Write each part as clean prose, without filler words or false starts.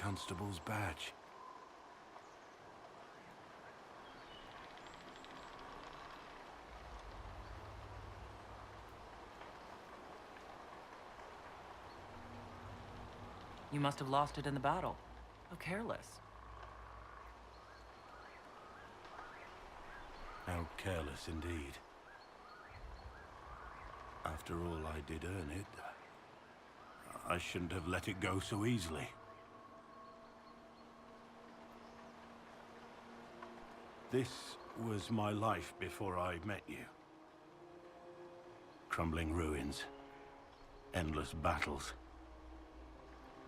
constable's badge. You must have lost it in the battle. How careless. How careless indeed. After all, I did earn it. I shouldn't have let it go so easily. This was my life before I met you. Crumbling ruins, endless battles,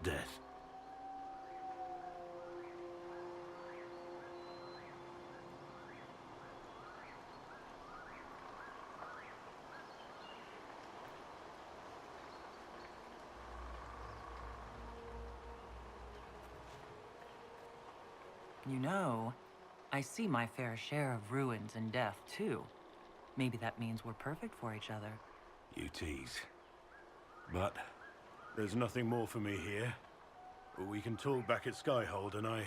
death. You know, I see my fair share of ruins and death, too. Maybe that means we're perfect for each other. You tease. But there's nothing more for me here. We can talk back at Skyhold, and I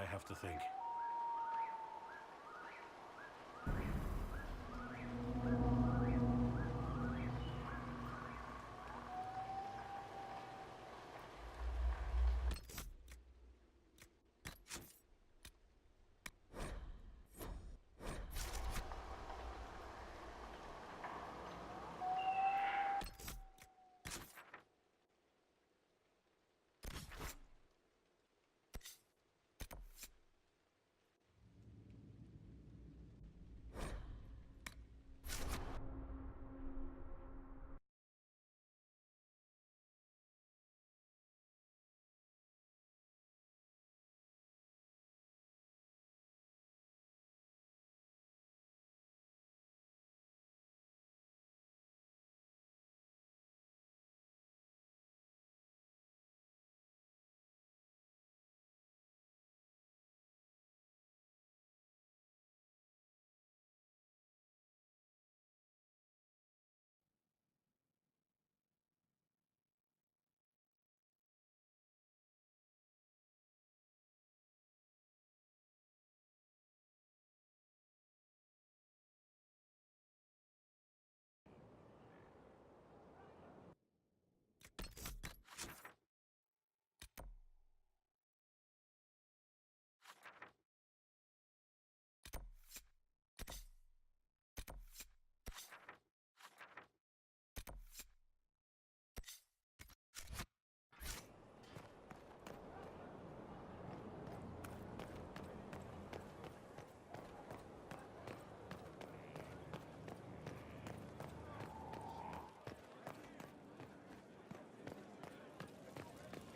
have to think.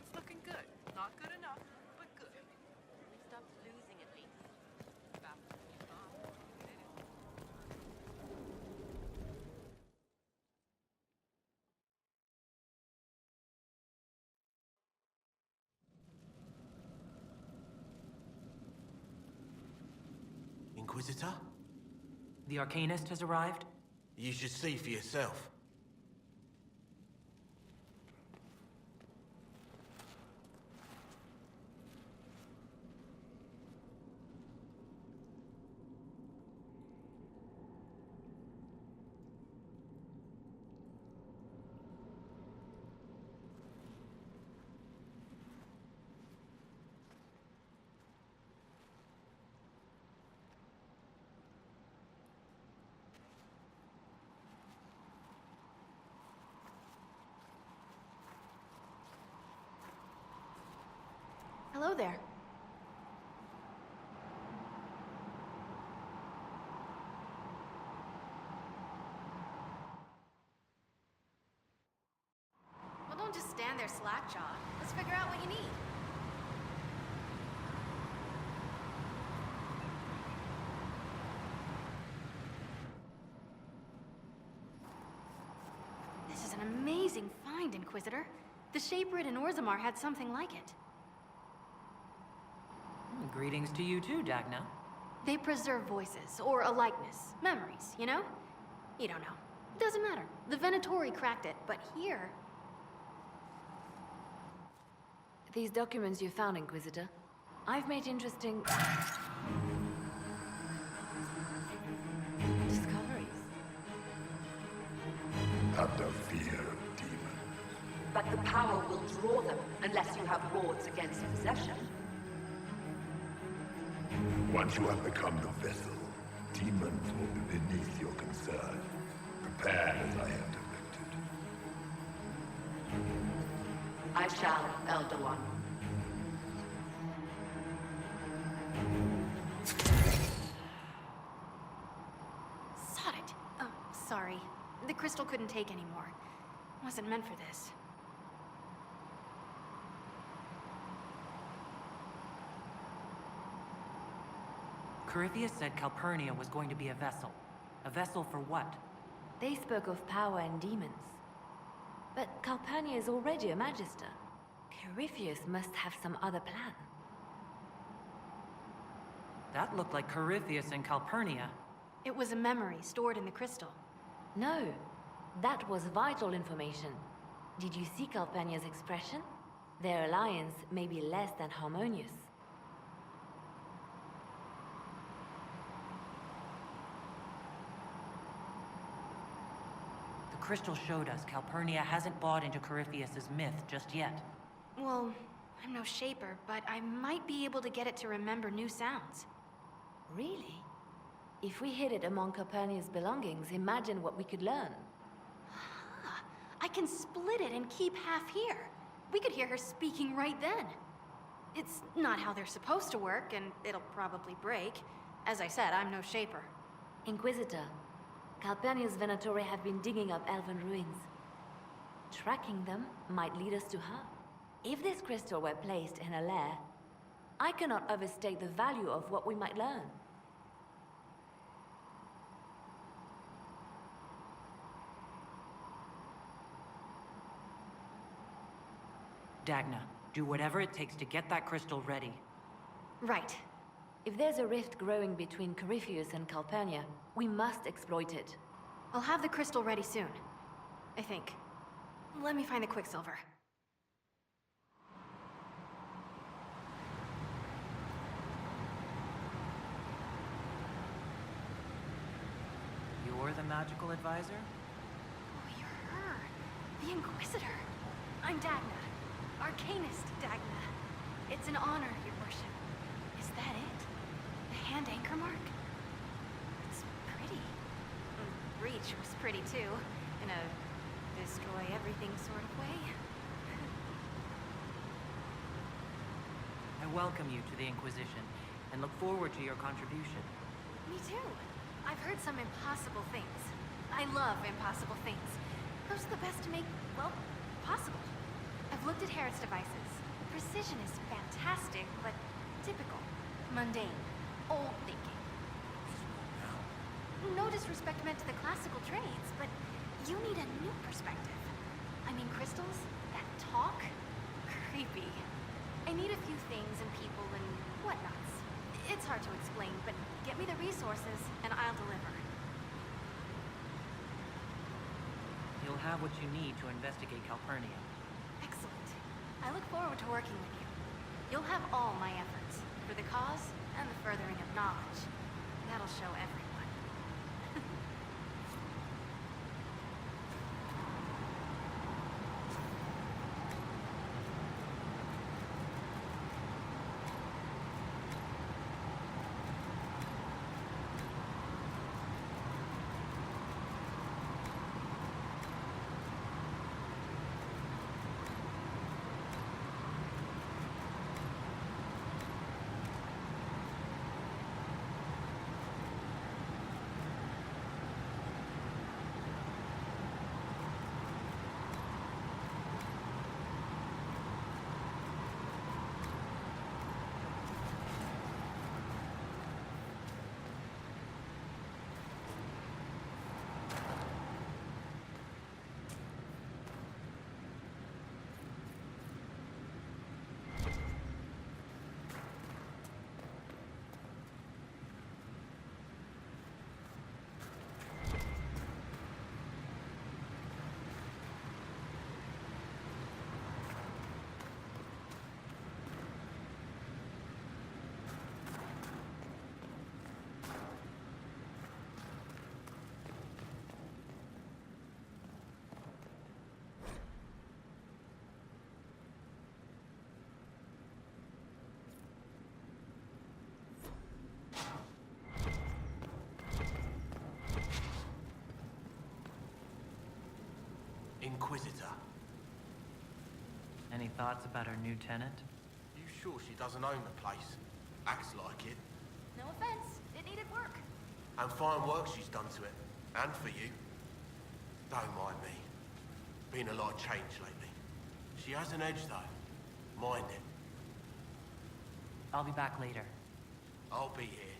It's looking good. Not good enough, but good. We stopped losing at least. Inquisitor? The Arcanist has arrived? You should see for yourself. Hello there. Well, don't just stand there slack-jawed. Let's figure out what you need. This is an amazing find, Inquisitor. The Shaperid in Orzammar had something like it. Greetings to you too, Dagna. They preserve voices, or a likeness, memories, you know? You don't know. Doesn't matter. The Venatori cracked it, but here... These documents you found, Inquisitor. I've made interesting... discoveries. Under fear, demon. But the power will draw them unless you have wards against possession. Once you have become the vessel, demons will be beneath your concern. Prepare as I have directed. I shall, Elder One. Sod it. Oh, sorry. The crystal couldn't take anymore. Wasn't meant for this. Corypheus said Calpurnia was going to be a vessel. A vessel for what? They spoke of power and demons. But Calpurnia is already a Magister. Corypheus must have some other plan. That looked like Corypheus and Calpurnia. It was a memory stored in the crystal. No, that was vital information. Did you see Calpurnia's expression? Their alliance may be less than harmonious. The crystal showed us Calpurnia hasn't bought into Corypheus's myth just yet. Well, I'm no shaper, but I might be able to get it to remember new sounds. Really? If we hid it among Calpurnia's belongings, imagine what we could learn. I can split it and keep half here. We could hear her speaking right then. It's not how they're supposed to work, and it'll probably break. As I said, I'm no shaper. Inquisitor, Calpurnia's Venatori have been digging up elven ruins. Tracking them might lead us to her. If this crystal were placed in a lair, I cannot overstate the value of what we might learn. Dagna, do whatever it takes to get that crystal ready. Right. If there's a rift growing between Corypheus and Calpurnia, we must exploit it. I'll have the crystal ready soon. I think. Let me find the Quicksilver. You're the magical advisor? Oh, you're her. The Inquisitor. I'm Dagna. Arcanist Dagna. It's an honor, your worship. Is that it? The hand anchor mark? It's pretty. The breach was pretty too, in a destroy everything sort of way. I welcome you to the Inquisition, and look forward to your contribution. Me too. I've heard some impossible things. I love impossible things. Those are the best to make, well, possible. I've looked at Herod's devices. Precision is fantastic, but typical. Mundane. Old thinking. No disrespect meant to the classical trades, but you need a new perspective. I mean, crystals? That talk? Creepy. I need a few things and people and whatnots. It's hard to explain, but get me the resources and I'll deliver. You'll have what you need to investigate Calpurnia. Excellent. I look forward to working with you. You'll have all my efforts, for the cause and the furthering of knowledge. That'll show everyone. Inquisitor. Any thoughts about our new tenant? You sure she doesn't own the place? Acts like it. No offense, it needed work. And fine work she's done to it. And for you. Don't mind me. Been a lot of change lately. She has an edge, though. Mind it. I'll be back later. I'll be here.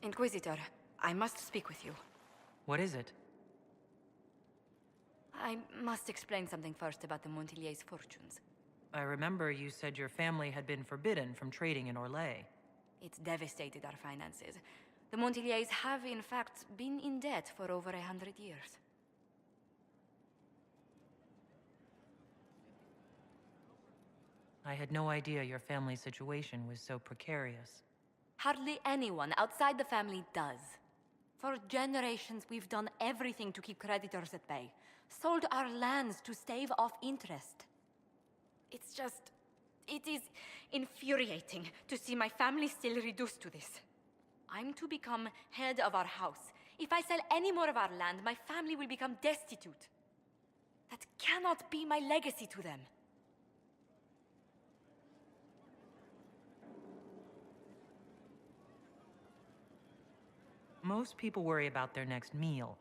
Inquisitor, I must speak with you. What is it? I must explain something first about the Montilier's fortunes. I remember you said your family had been forbidden from trading in Orlais. It's devastated our finances. The Montilier's have, in fact, been in debt for over 100 years. I had no idea your family's situation was so precarious. Hardly anyone outside the family does. For generations, we've done everything to keep creditors at bay. Sold our lands to stave off interest. It's just... it is infuriating to see my family still reduced to this. I'm to become head of our house. If I sell any more of our land, my family will become destitute. That cannot be my legacy to them. Most people worry about their next meal.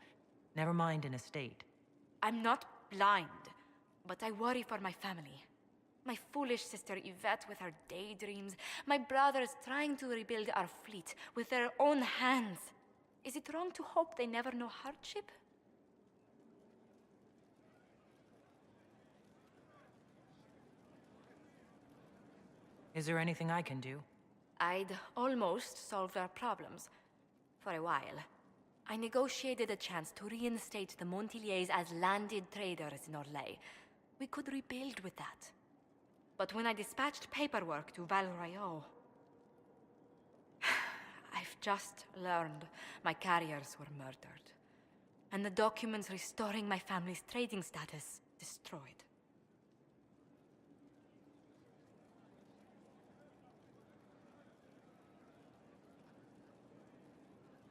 Never mind an estate. I'm not blind, but I worry for my family. My foolish sister Yvette with her daydreams. My brothers trying to rebuild our fleet with their own hands. Is it wrong to hope they never know hardship? Is there anything I can do? I'd almost solved our problems. For a while. I negotiated a chance to reinstate the Montiliers as landed traders in Orlais. We could rebuild with that. But when I dispatched paperwork to Val Royeaux, I've just learned my carriers were murdered. And the documents restoring my family's trading status destroyed.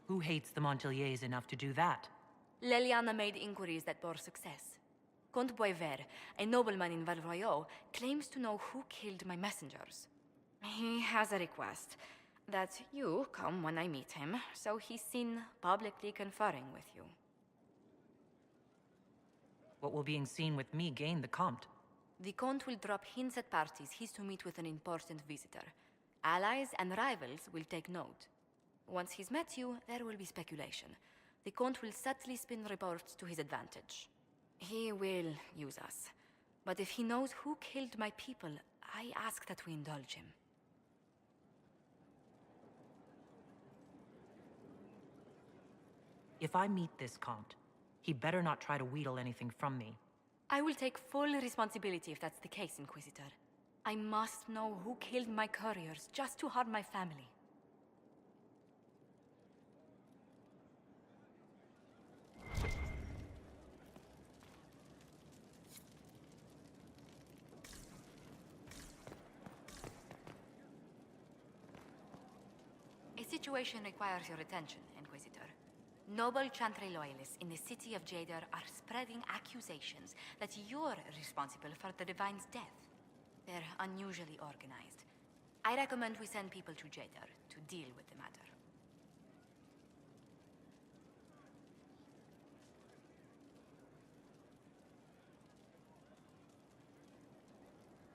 Who hates the Montiliers enough to do that? Leliana made inquiries that bore success. Comte Boisvert, a nobleman in Val Royeaux, claims to know who killed my messengers. He has a request that you come when I meet him, so he's seen publicly conferring with you. What will being seen with me gain the Comte? The Comte will drop hints at parties he's to meet with an important visitor. Allies and rivals will take note. Once he's met you, there will be speculation. The Comte will subtly spin reports to his advantage. He will use us. But if he knows who killed my people, I ask that we indulge him. If I meet this Comte, he better not try to wheedle anything from me. I will take full responsibility if that's the case, Inquisitor. I must know who killed my couriers just to harm my family. A situation requires your attention, Inquisitor. Noble Chantry loyalists in the city of Jadar are spreading accusations that you're responsible for the Divine's death. They're unusually organized. I recommend we send people to Jadar to deal with the matter.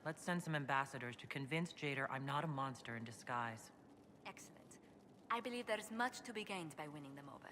Let's send some ambassadors to convince Jadar I'm not a monster in disguise. Excellent. I believe there's much to be gained by winning them over.